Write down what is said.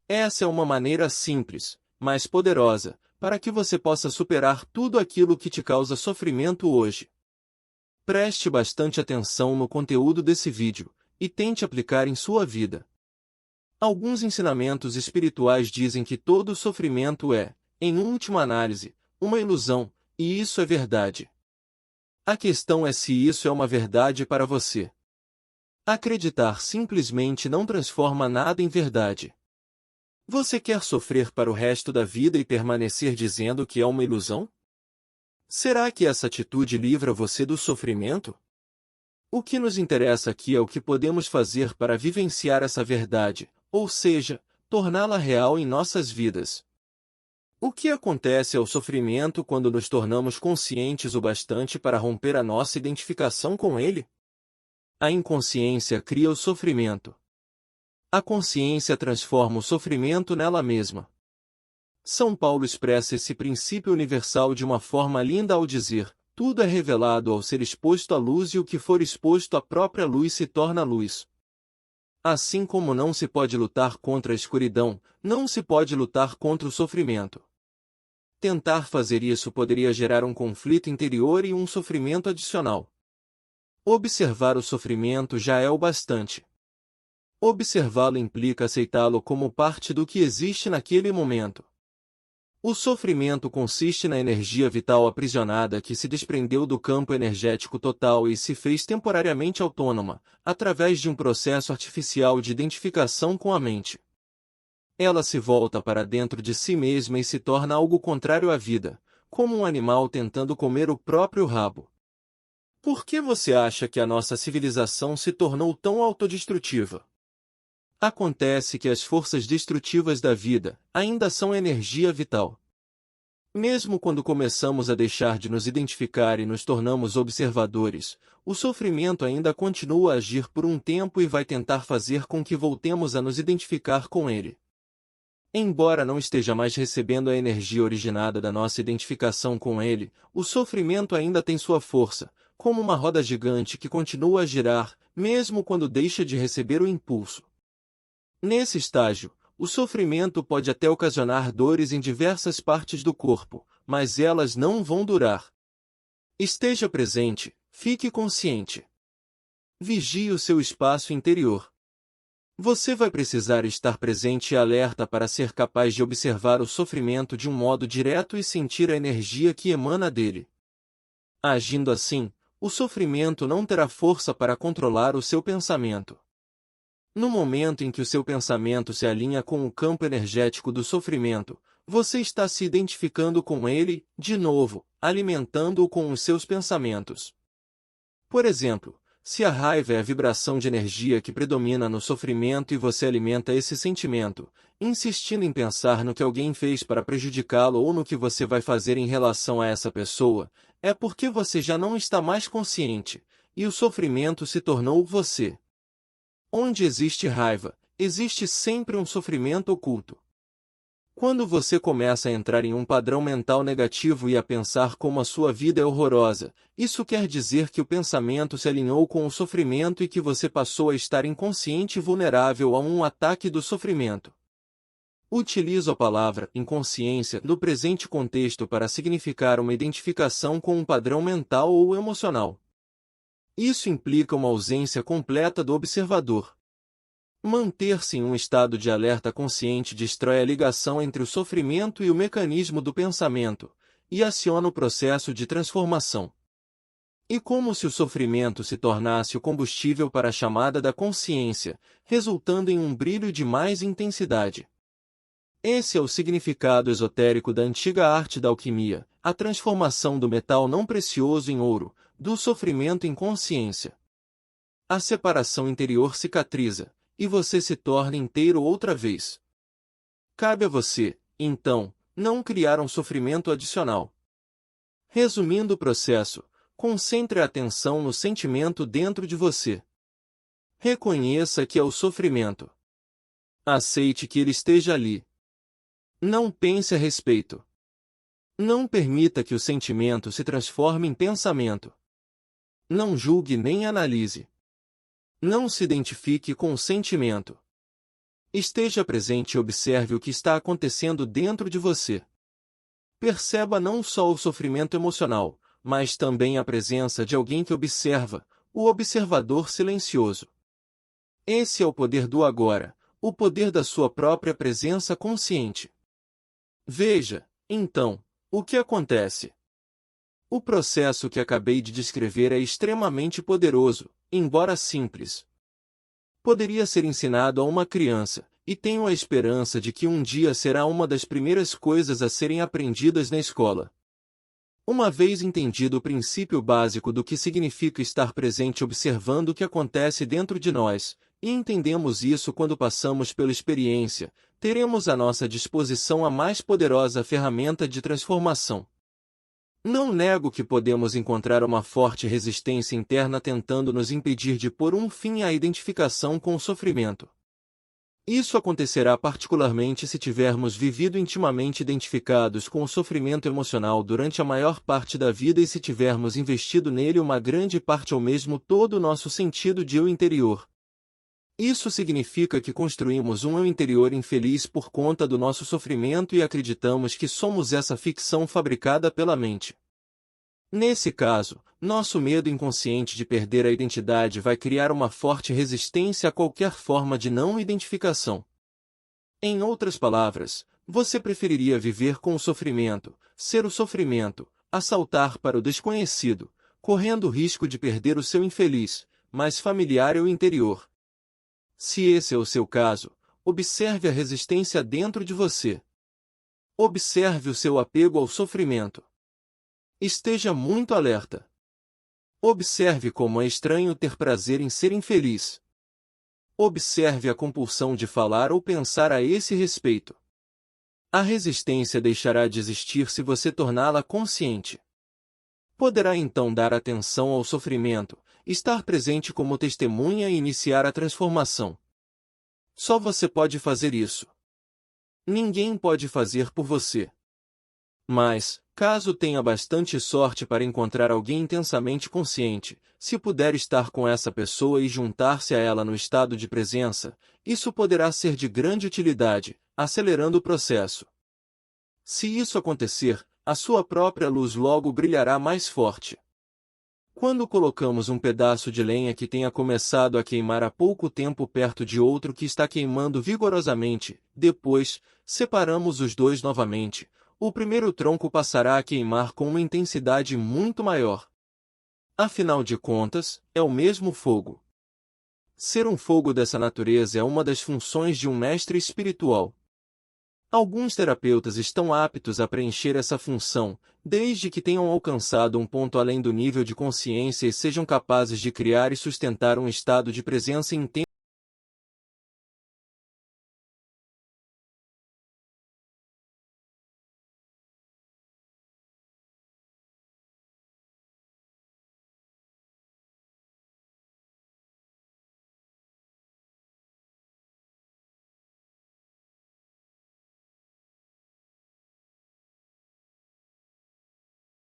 Essa é uma maneira simples, mas poderosa, para que você possa superar tudo aquilo que te causa sofrimento hoje. Preste bastante atenção no conteúdo desse vídeo, e tente aplicar em sua vida. Alguns ensinamentos espirituais dizem que todo sofrimento é, em última análise, uma ilusão, e isso é verdade. A questão é se isso é uma verdade para você. Acreditar simplesmente não transforma nada em verdade. Você quer sofrer para o resto da vida e permanecer dizendo que é uma ilusão? Será que essa atitude livra você do sofrimento? O que nos interessa aqui é o que podemos fazer para vivenciar essa verdade, ou seja, torná-la real em nossas vidas. O que acontece ao sofrimento quando nos tornamos conscientes o bastante para romper a nossa identificação com ele? A inconsciência cria o sofrimento. A consciência transforma o sofrimento nela mesma. São Paulo expressa esse princípio universal de uma forma linda ao dizer: tudo é revelado ao ser exposto à luz e o que for exposto à própria luz se torna luz. Assim como não se pode lutar contra a escuridão, não se pode lutar contra o sofrimento. Tentar fazer isso poderia gerar um conflito interior e um sofrimento adicional. Observar o sofrimento já é o bastante. Observá-lo implica aceitá-lo como parte do que existe naquele momento. O sofrimento consiste na energia vital aprisionada que se desprendeu do campo energético total e se fez temporariamente autônoma, através de um processo artificial de identificação com a mente. Ela se volta para dentro de si mesma e se torna algo contrário à vida, como um animal tentando comer o próprio rabo. Por que você acha que a nossa civilização se tornou tão autodestrutiva? Acontece que as forças destrutivas da vida ainda são energia vital. Mesmo quando começamos a deixar de nos identificar e nos tornamos observadores, o sofrimento ainda continua a agir por um tempo e vai tentar fazer com que voltemos a nos identificar com ele. Embora não esteja mais recebendo a energia originada da nossa identificação com ele, o sofrimento ainda tem sua força, como uma roda gigante que continua a girar, mesmo quando deixa de receber o impulso. Nesse estágio, o sofrimento pode até ocasionar dores em diversas partes do corpo, mas elas não vão durar. Esteja presente, fique consciente. Vigie o seu espaço interior. Você vai precisar estar presente e alerta para ser capaz de observar o sofrimento de um modo direto e sentir a energia que emana dele. Agindo assim, o sofrimento não terá força para controlar o seu pensamento. No momento em que o seu pensamento se alinha com o campo energético do sofrimento, você está se identificando com ele, de novo, alimentando-o com os seus pensamentos. Por exemplo, se a raiva é a vibração de energia que predomina no sofrimento e você alimenta esse sentimento, insistindo em pensar no que alguém fez para prejudicá-lo ou no que você vai fazer em relação a essa pessoa, é porque você já não está mais consciente, e o sofrimento se tornou você. Onde existe raiva, existe sempre um sofrimento oculto. Quando você começa a entrar em um padrão mental negativo e a pensar como a sua vida é horrorosa, isso quer dizer que o pensamento se alinhou com o sofrimento e que você passou a estar inconsciente e vulnerável a um ataque do sofrimento. Utilizo a palavra inconsciência no presente contexto para significar uma identificação com um padrão mental ou emocional. Isso implica uma ausência completa do observador. Manter-se em um estado de alerta consciente destrói a ligação entre o sofrimento e o mecanismo do pensamento, e aciona o processo de transformação. E como se o sofrimento se tornasse o combustível para a chamada da consciência, resultando em um brilho de mais intensidade. Esse é o significado esotérico da antiga arte da alquimia, a transformação do metal não precioso em ouro, do sofrimento em consciência. A separação interior cicatriza, e você se torna inteiro outra vez. Cabe a você, então, não criar um sofrimento adicional. Resumindo o processo, concentre a atenção no sentimento dentro de você. Reconheça que é o sofrimento. Aceite que ele esteja ali. Não pense a respeito. Não permita que o sentimento se transforme em pensamento. Não julgue nem analise. Não se identifique com o sentimento. Esteja presente e observe o que está acontecendo dentro de você. Perceba não só o sofrimento emocional, mas também a presença de alguém que observa, o observador silencioso. Esse é o poder do agora, o poder da sua própria presença consciente. Veja, então, o que acontece. O processo que acabei de descrever é extremamente poderoso, embora simples. Poderia ser ensinado a uma criança, e tenho a esperança de que um dia será uma das primeiras coisas a serem aprendidas na escola. Uma vez entendido o princípio básico do que significa estar presente observando o que acontece dentro de nós, e entendemos isso quando passamos pela experiência, teremos à nossa disposição a mais poderosa ferramenta de transformação. Não nego que podemos encontrar uma forte resistência interna tentando nos impedir de pôr um fim à identificação com o sofrimento. Isso acontecerá particularmente se tivermos vivido intimamente identificados com o sofrimento emocional durante a maior parte da vida e se tivermos investido nele uma grande parte ou mesmo todo o nosso sentido de eu interior. Isso significa que construímos um eu interior infeliz por conta do nosso sofrimento e acreditamos que somos essa ficção fabricada pela mente. Nesse caso, nosso medo inconsciente de perder a identidade vai criar uma forte resistência a qualquer forma de não identificação. Em outras palavras, você preferiria viver com o sofrimento, ser o sofrimento, a saltar para o desconhecido, correndo o risco de perder o seu infeliz, mas familiar eu interior. Se esse é o seu caso, observe a resistência dentro de você. Observe o seu apego ao sofrimento. Esteja muito alerta. Observe como é estranho ter prazer em ser infeliz. Observe a compulsão de falar ou pensar a esse respeito. A resistência deixará de existir se você torná-la consciente. Poderá então dar atenção ao sofrimento, estar presente como testemunha e iniciar a transformação. Só você pode fazer isso. Ninguém pode fazer por você. Mas, caso tenha bastante sorte para encontrar alguém intensamente consciente, se puder estar com essa pessoa e juntar-se a ela no estado de presença, isso poderá ser de grande utilidade, acelerando o processo. Se isso acontecer, a sua própria luz logo brilhará mais forte. Quando colocamos um pedaço de lenha que tenha começado a queimar há pouco tempo perto de outro que está queimando vigorosamente, depois, separamos os dois novamente, o primeiro tronco passará a queimar com uma intensidade muito maior. Afinal de contas, é o mesmo fogo. Ser um fogo dessa natureza é uma das funções de um mestre espiritual. Alguns terapeutas estão aptos a preencher essa função, desde que tenham alcançado um ponto além do nível de consciência e sejam capazes de criar e sustentar um estado de presença intensa